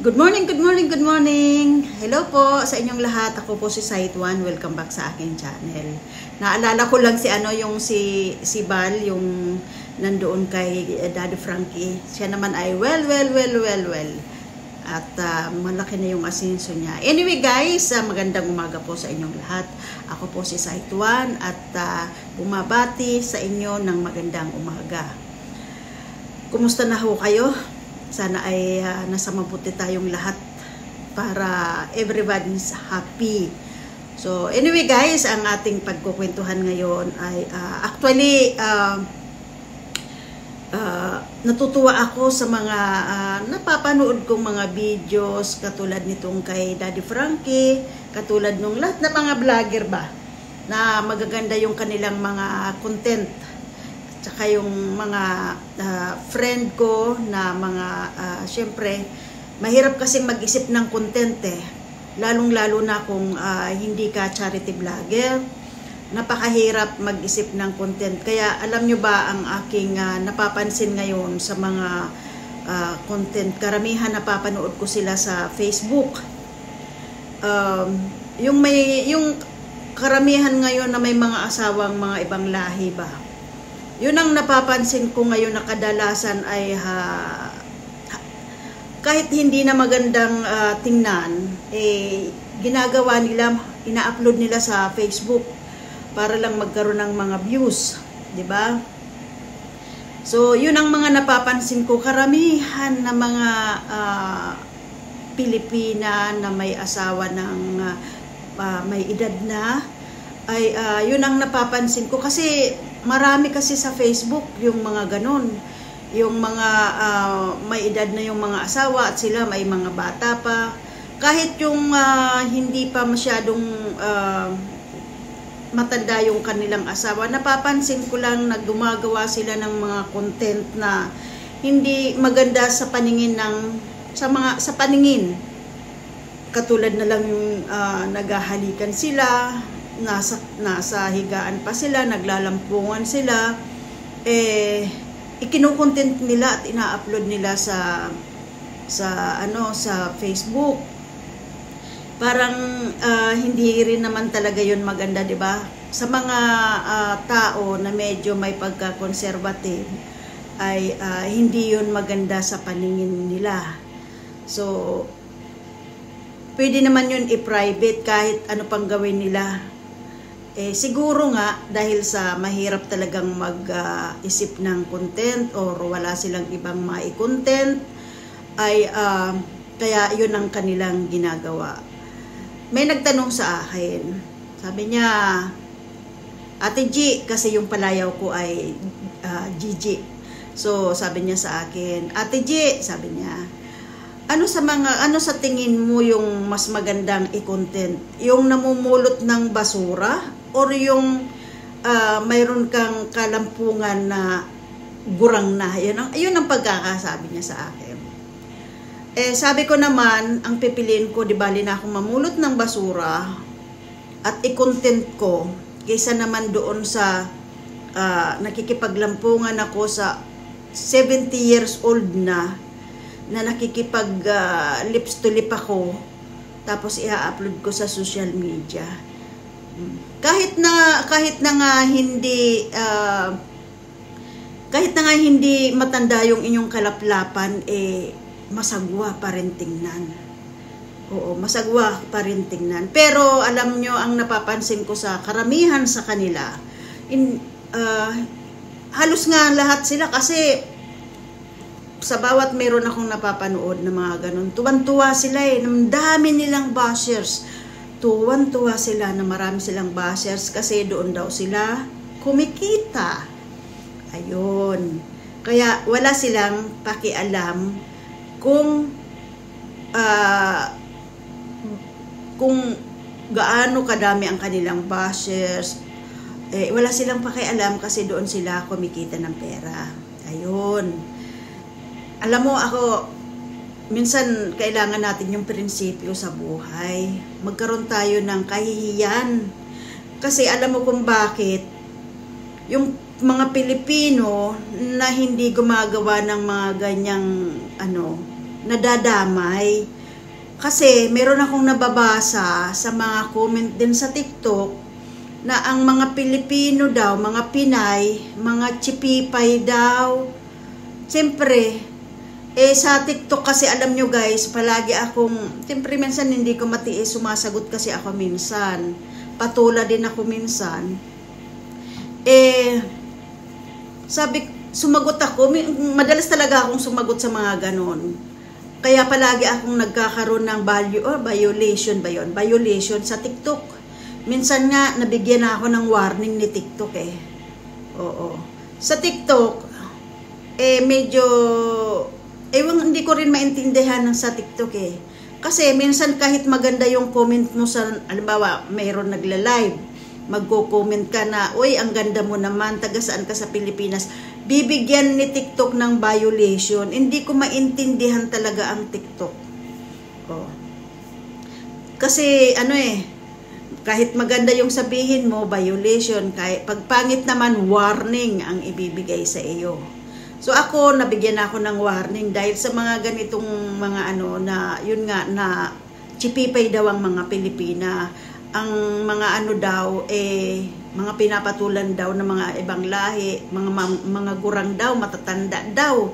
Good morning, good morning, good morning. Hello po sa inyong lahat. Ako po si Saitwan. Welcome back sa aking channel. Naalala ko lang yung si Bal, yung nandoon kay Daddy Frankie. Siya naman ay well. At malaki na yung asenso niya. Anyway guys, magandang umaga po sa inyong lahat. Ako po si Saitwan at bumabati sa inyo ng magandang umaga. Kumusta na ho kayo? Sana ay nasa mabuti tayong lahat para everybody's happy. So anyway guys, ang ating pagkukwentuhan ngayon ay actually natutuwa ako sa mga napapanood kong mga videos katulad nitong kay Daddy Frankie, katulad nung lahat na mga vlogger ba na magaganda yung kanilang mga content. Tsaka yung mga friend ko na mga, syempre, mahirap kasing mag-isip ng content eh. Lalong-lalo na kung hindi ka charity vlogger. Napakahirap mag-isip ng content. Kaya alam nyo ba ang aking napapansin ngayon sa mga content. Karamihan napapanood ko sila sa Facebook. Yung karamihan ngayon na may mga asawang mga ibang lahi ba. Yun ang napapansin ko ngayon na kadalasan ay kahit hindi na magandang tingnan, ginagawa nila, ina-upload nila sa Facebook para lang magkaroon ng mga views, di ba? So, yun ang mga napapansin ko, karamihan na mga Pilipina na may asawa ng may edad na, ay yun ang napapansin ko kasi marami kasi sa Facebook yung mga ganon, yung mga may edad na yung mga asawa at sila may mga bata pa, kahit yung hindi pa masyadong matanda yung kanilang asawa, napapansin ko lang na gumagawa sila ng mga content na hindi maganda sa paningin sa paningin, katulad na lang yung naghahalikan sila, nasa higaan pa sila, naglalampungan sila, ikinukontent nila at ina-upload nila sa Facebook. Parang hindi rin naman talaga yun maganda, 'di ba? Sa mga tao na medyo may pagka-conservative ay hindi yun maganda sa paningin nila. So pwede naman yun i-private kahit ano pang gawin nila. Siguro nga dahil sa mahirap talagang mag-isip ng content or wala silang ibang mai-content ay kaya yun ang kanilang ginagawa. May nagtanong sa akin, sabi niya, Ate G, kasi yung palayaw ko ay Gigi. So sabi niya sa akin, Ate G, sabi niya, ano sa tingin mo yung mas magandang i-content? Yung namumulot ng basura or yung mayroon kang kalampungan na gurang na? Yun ang pagkakasabi niya sa akin. Sabi ko naman, ang pipiliin ko, di bali na akong mamulot ng basura at i-content ko kaysa naman doon sa nakikipaglampungan ako sa 70 years old na nakikipag lips to lip ako tapos i-upload ko sa social media. Kahit na nga hindi matanda yung inyong kalaplapan, masagwa pa rin tingnan. Oo, masagwa pa rin tingnan. Pero alam nyo, ang napapansin ko sa karamihan sa kanila, halos nga lahat sila kasi sa bawat meron akong napapanood na mga ganun, tuwan-tuwa sila ng dami nilang bashers. Tuwan-tuwa sila na marami silang bashers kasi doon daw sila kumikita. Ayun. Kaya wala silang pakialam kung gaano kadami ang kanilang bashers. Wala silang pakialam kasi doon sila kumikita ng pera. Ayun. Alam mo, ako, minsan kailangan natin yung prinsipyo sa buhay. Magkaroon tayo ng kahihiyan. Kasi alam mo kung bakit, yung mga Pilipino na hindi gumagawa ng mga ganyang nadadamay. Kasi meron akong nababasa sa mga comment din sa TikTok na ang mga Pilipino daw, mga Pinay, mga chipipay daw. Siyempre, sa TikTok kasi alam nyo guys, palagi akong, siyempre minsan hindi ko matiis, sumasagot kasi ako minsan. Patula din ako minsan. Sumagot ako, madalas talaga akong sumagot sa mga ganon. Kaya palagi akong nagkakaroon ng violation ba yun? Violation sa TikTok. Minsan nga, nabigyan ako ng warning ni TikTok Oo. Sa TikTok, medyo, hindi ko rin maintindihan sa TikTok Kasi minsan kahit maganda yung comment mo sa, halimbawa, mayroon nagla-live, magko-comment ka na, uy, ang ganda mo naman, taga saan ka sa Pilipinas. Bibigyan ni TikTok ng violation. Hindi ko maintindihan talaga ang TikTok. Kasi kahit maganda yung sabihin mo, violation. Kahit pagpangit naman, warning ang ibibigay sa iyo. So ako, nabigyan ako ng warning dahil sa mga ganitong mga yun nga, na chipipay daw ang mga Pilipina. Ang mga daw, mga pinapatulan daw ng mga ibang lahi, mga gurang daw, matatanda daw,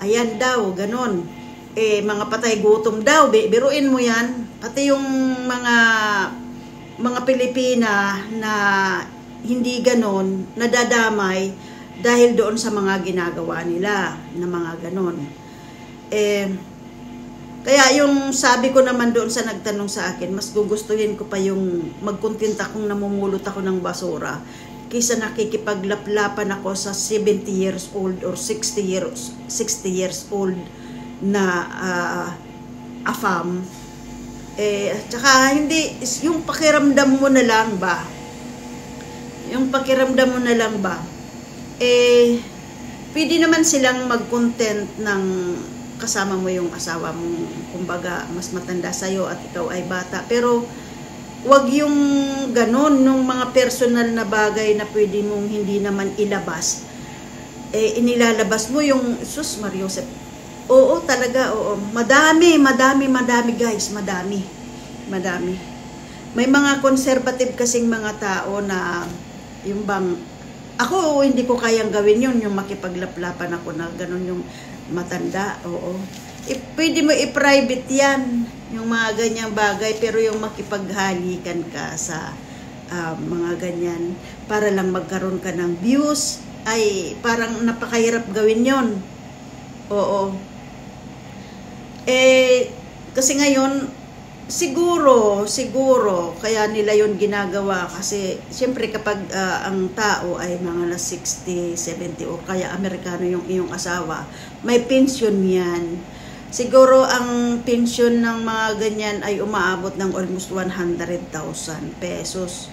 ayan daw, ganon. Mga patay gutom daw, biruin mo yan. Pati yung mga Pilipina na hindi ganon, nadadamay dahil doon sa mga ginagawa nila na mga ganon. Kaya yung sabi ko naman doon sa nagtanong sa akin, mas gugustuhin ko pa yung mag-content akong namumulot ako ng basura kaysa nakikipaglaplapan ako sa 70 years old or 60 years old na afam. Tsaka hindi, yung pakiramdam mo na lang ba? Yung pakiramdam mo na lang ba? Pwede naman silang mag-content ng kasama mo yung asawa mo, kumbaga mas matanda sa'yo at ikaw ay bata, pero wag yung ganon, nung mga personal na bagay na pwede mong hindi naman ilabas, inilalabas mo yung sus Mariosep. Oo talaga, oo, madami guys, madami. May mga conservative kasing mga tao na yung bang, ako hindi ko kayang gawin yun, yung makipaglaplapan ako na ganon yung matanda, oo. Pwede mo i-private yan, yung mga ganyang bagay, pero yung makipaghalikan ka sa mga ganyan, para lang magkaroon ka ng views, ay parang napakahirap gawin yon. Oo. Kasi ngayon, siguro, kaya nila yon ginagawa kasi siyempre kapag ang tao ay mga na 60, 70 o kaya Amerikano yung iyong asawa, may pension yan. Siguro ang pension ng mga ganyan ay umaabot ng almost 100,000 pesos.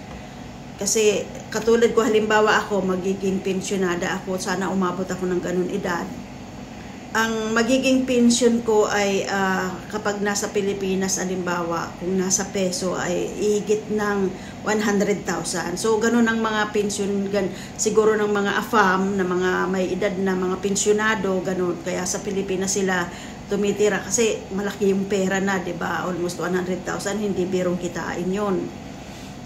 Kasi katulad ko, halimbawa ako, magiging pensionada ako, sana umabot ako ng ganun edad. Ang magiging pension ko ay kapag nasa Pilipinas, halimbawa, kung nasa peso ay higit ng 100,000. So, ganun ang mga pension, siguro ng mga AFAM, na mga may edad na mga pensionado, ganun. Kaya sa Pilipinas sila tumitira kasi malaki yung pera na, 'di ba? Almost 100,000, hindi birong kitain 'yon.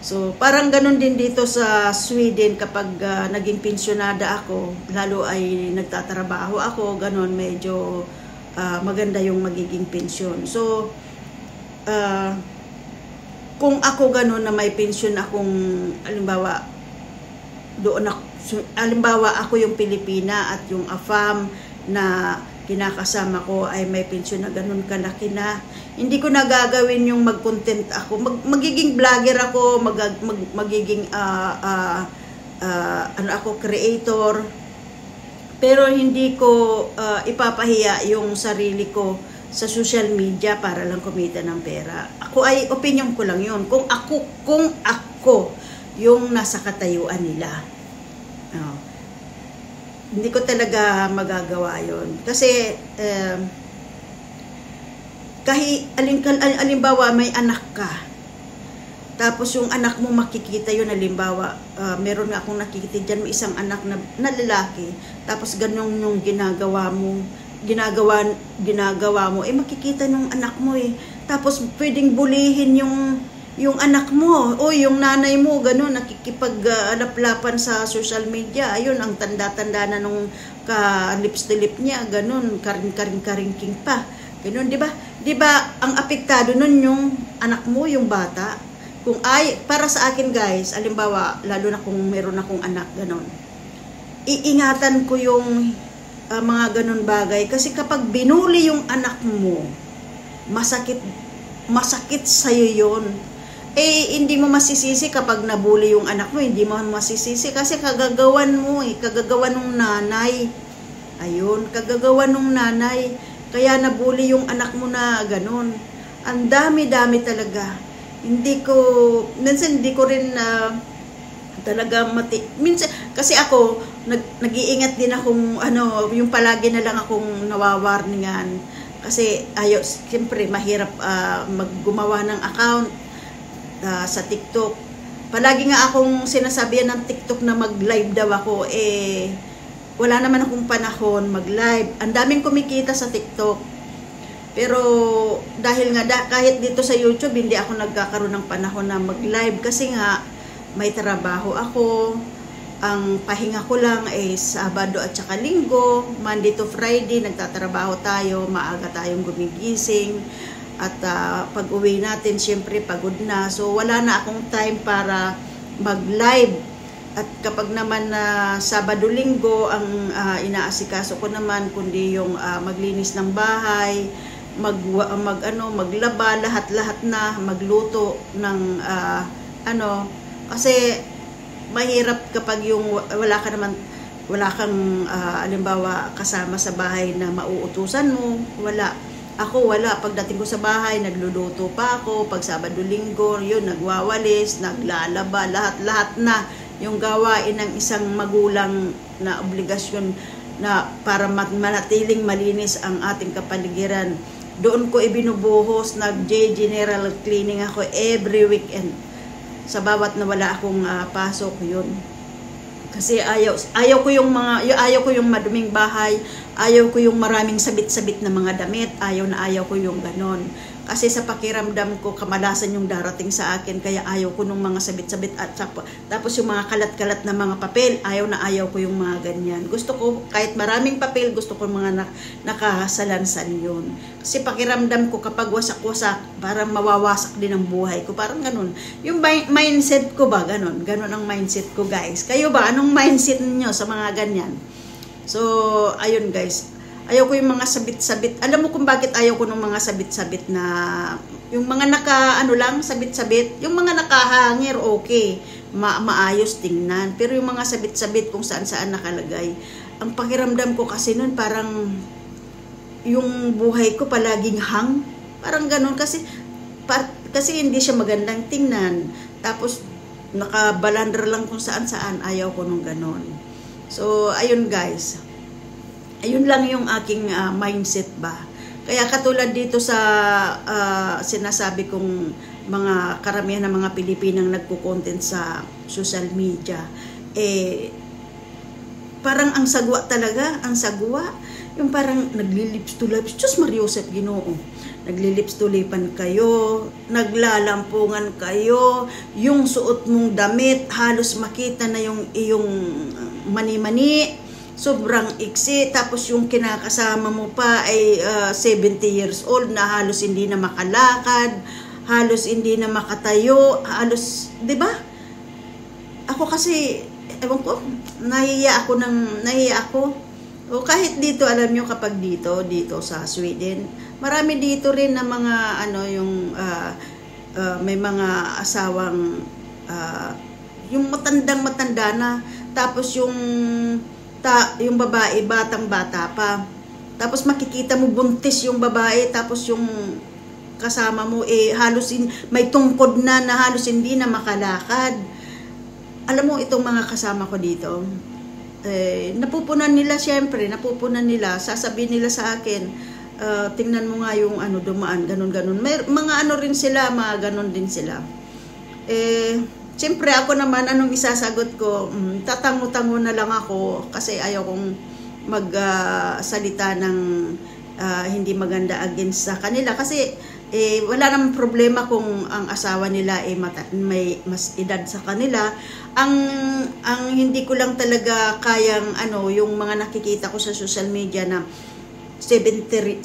So, parang ganun din dito sa Sweden kapag naging pensionada ako, lalo ay nagtatrabaho ako, ganun, medyo maganda yung magiging pensyon. So, kung ako ganun na may pensyon akong, halimbawa, ako yung Pilipina at yung AFAM na kinakasama ko ay may pensyon na ganun kalaki na, hindi ko nagagawin yung mag-content ako. Magiging vlogger ako, magiging ako, creator. Pero hindi ko ipapahiya yung sarili ko sa social media para lang kumita ng pera. Ako ay, opinion ko lang yun. Kung ako yung nasa katayuan nila. Hindi ko talaga magagawa yon. Kasi, kahit alimbawa may anak ka, tapos yung anak mo makikita yun, halimbawa, meron nga akong nakikita dyan, may isang anak na lalaki, tapos ganun yung ginagawa mo, ginagawa mo, makikita ng anak mo Tapos pwedeng bulihin yung anak mo o yung nanay mo, gano'n, nakikipag-laplapan sa social media. Ayun, ang tanda-tanda na nung ka-lips-to-lip niya, gano'n, karing-karing-karingking pa. Gano'n, di ba? Di ba, ang apektado nun yung anak mo, yung bata. Kung para sa akin guys, alimbawa, lalo na kung meron akong anak, gano'n, iingatan ko yung mga gano'n bagay. Kasi kapag binuli yung anak mo, masakit sa'yo yun. Hindi mo masisisi kapag nabuli yung anak mo, hindi mo masisisi kasi kagagawan mo kagagawan ng nanay. Ayun, kagagawan ng nanay. Kaya nabuli yung anak mo na ganun. Ang dami-dami talaga. Minsan hindi ko rin talaga minsan, kasi ako, nag-iingat din akong, yung palagi na lang akong nawawarningan. Kasi, siyempre, mahirap gumawa ng account sa TikTok. Palagi nga akong sinasabihan ng TikTok na mag-live daw ako, wala naman akong panahon mag-live. Ang daming kumikita sa TikTok. Pero dahil nga kahit dito sa YouTube hindi ako nagkakaroon ng panahon na mag-live kasi nga may trabaho ako. Ang pahinga ko lang ay Sabado at saka Linggo, Monday to Friday nagtatrabaho tayo, maaga tayong gumigising. At pag uwi natin, syempre pagod na. So, wala na akong time para mag-live. At kapag naman Sabado, Linggo, ang inaasikaso ko naman, kundi yung maglinis ng bahay, maglaba, lahat-lahat na, magluto ng kasi mahirap kapag yung wala kang halimbawa kasama sa bahay na mauutusan mo, wala. Ako wala, pagdating ko sa bahay, nagluluto pa ako, pag Sabado, Linggo, yun, nagwawalis, naglalaba, lahat-lahat na yung gawain ng isang magulang na obligasyon na para manatiling malinis ang ating kapaligiran. Doon ko ibinubuhos, nag-general cleaning ako every weekend. Sa bawat na wala akong pasok, yun. Kasi ayaw ko yung maduming bahay, ayaw ko yung maraming sabit-sabit na mga damit, ayaw ko yung ganon. Kasi sa pakiramdam ko, kamalasan yung darating sa akin, kaya ayaw ko nung mga sabit-sabit at tapos yung mga kalat-kalat na mga papel, ayaw ko yung mga ganyan. Gusto ko, kahit maraming papel, gusto ko mga nakasalansan yun. Kasi pakiramdam ko kapag wasak-wasak, parang mawawasak din ang buhay ko, parang ganun. Yung mindset ko ba, ganun ang mindset ko guys. Kayo ba, anong mindset niyo sa mga ganyan? So, ayun guys. Ayaw ko yung mga sabit-sabit. Alam mo kung bakit ayaw ko ng mga sabit-sabit na yung mga sabit-sabit. Yung mga nakahangir, okay. Maayos tingnan. Pero yung mga sabit-sabit kung saan-saan nakalagay. Ang pakiramdam ko kasi nun parang yung buhay ko palaging hang. Parang ganun kasi hindi siya magandang tingnan. Tapos nakabalandra lang kung saan-saan. Ayaw ko nung ganun. So, ayun guys. Ayun lang yung aking mindset ba. Kaya katulad dito sa sinasabi kong mga karamihan ng mga Pilipinang nagko-content sa social media, parang ang sagwa talaga, yung parang naglilips to lips, Diyos Mariosep Ginoo, naglilips to lipan kayo, naglalampungan kayo, yung suot mong damit, halos makita na yung iyong mani-mani, sobrang iksi, tapos yung kinakasama mo pa ay 70 years old na halos hindi na makalakad, halos hindi na makatayo, halos, di ba? Ako kasi, ewan ko, nahiya ako. O kahit dito, alam nyo kapag dito sa Sweden, marami dito rin na mga, may mga asawang, yung matanda na, tapos yung babae, batang-bata pa. Tapos makikita mo buntis yung babae, tapos yung kasama mo, halos may tungkod na halos hindi na makalakad. Alam mo, itong mga kasama ko dito, napupunan nila, sasabihin nila sa akin, tingnan mo nga yung dumaan, ganun. May mga rin sila, mga ganun din sila. Siyempre ako naman, anong isasagot ko? Tatango-tango na lang ako kasi ayaw kong salita ng hindi maganda against sa kanila kasi wala namang problema kung ang asawa nila may mas edad sa kanila. Ang hindi ko lang talaga kayang yung mga nakikita ko sa social media na 75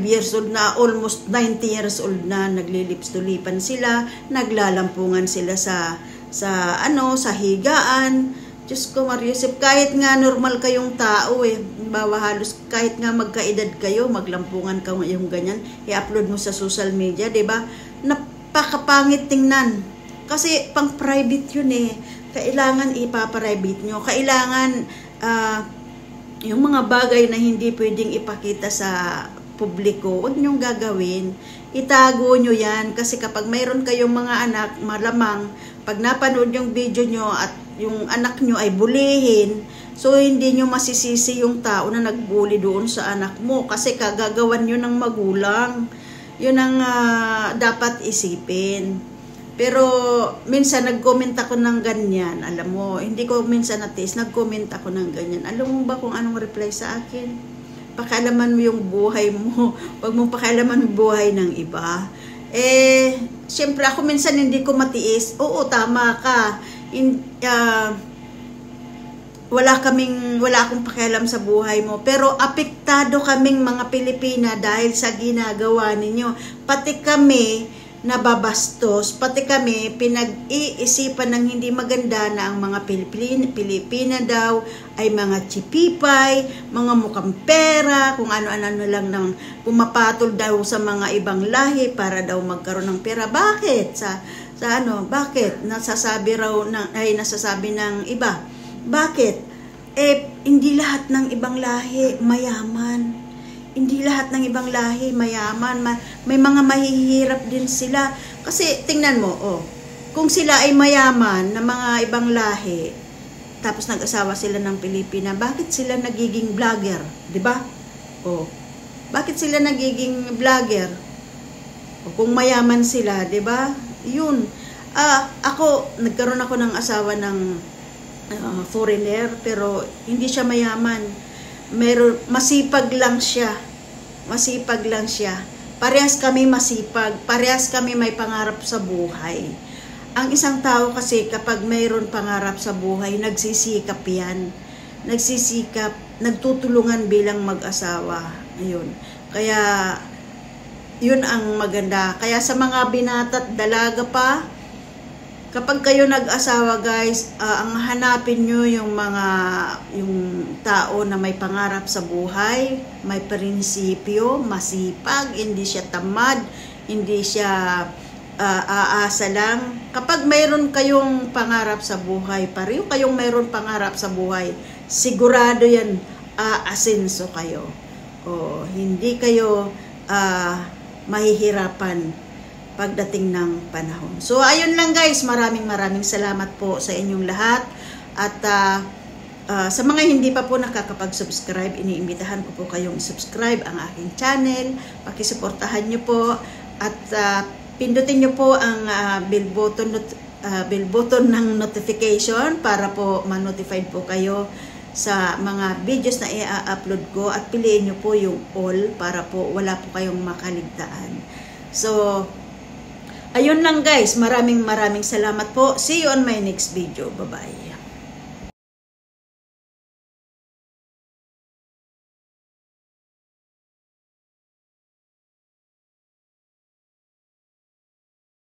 years old na, almost 90 years old na, naglilips-tulipan sila, naglalampungan sila sa higaan. Diyos ko, Mariusip, kahit nga normal kayong tao bawa halos kahit nga magkaedad kayo, maglampungan ka yung ganyan, i-upload mo sa social media, 'di ba? Napakapangit tingnan. Kasi pang private 'yun Kailangan ipa-private nyo. Kailangan yung mga bagay na hindi pwedeng ipakita sa publiko, wag nyong gagawin. Itago nyo yan kasi kapag mayroon kayong mga anak, malamang pag napanood yung video nyo at yung anak nyo ay bulihin, so hindi nyo masisisi yung tao na nagbuli doon sa anak mo kasi kagagawan nyo ng magulang. Yun ang dapat isipin. Pero minsan nag-comment ako ng ganyan, alam mo, hindi ko minsan natis, nag-comment ako ng ganyan. Alam mo ba kung anong reply sa akin? Pakialaman mo yung buhay mo, wag mong pakialaman yung buhay ng iba. Siyempre ako minsan hindi ko matiis. Oo, tama ka. Wala akong pakialam sa buhay mo, pero apektado kaming mga Pilipina dahil sa ginagawa ninyo. Pati kami nababastos, pati kami pinag-iisipan ng hindi maganda na ang mga Pilipina daw ay mga chipipay, mga mukhang pera, kung ano-ano lang nang pumapatol daw sa mga ibang lahi para daw magkaroon ng pera. Bakit? Bakit? Nasasabi ng iba. Bakit? Hindi lahat ng ibang lahi mayaman. Hindi lahat ng ibang lahi mayaman. May mga mahihirap din sila. Kasi tingnan mo, kung sila ay mayaman na mga ibang lahi, tapos nag-asawa sila ng Pilipina, bakit sila nagiging vlogger? Diba? Bakit sila nagiging vlogger? Kung mayaman sila, diba? Yun. Nagkaroon ako ng asawa ng foreigner, pero hindi siya mayaman. Masipag lang siya. Parehas kami masipag. Parehas kami may pangarap sa buhay. Ang isang tao kasi kapag mayroon pangarap sa buhay, nagsisikap yan. Nagsisikap, nagtutulungan bilang mag-asawa. Ayun. Kaya, yun ang maganda. Kaya sa mga binata't dalaga pa, kapag kayo nag-asawa guys, ang hanapin nyo yung tao na may pangarap sa buhay, may prinsipyo, masipag, hindi siya tamad, hindi siya aasa lang. Kapag mayroon kayong pangarap sa buhay, pareho kayong mayroon pangarap sa buhay, sigurado yan, aasenso kayo. Hindi kayo mahihirapan pagdating ng panahon. So, ayun lang guys. Maraming salamat po sa inyong lahat. At sa mga hindi pa po nakakapag-subscribe, iniimbitahan ko po kayong subscribe ang aking channel. Pakisuportahan nyo po. At pindutin nyo po ang bell button ng notification para po ma-notified po kayo sa mga videos na i-upload ko. At piliin nyo po yung all para po wala po kayong makaligtaan. So, ayun lang guys, maraming salamat po. See you on my next video. Bye-bye.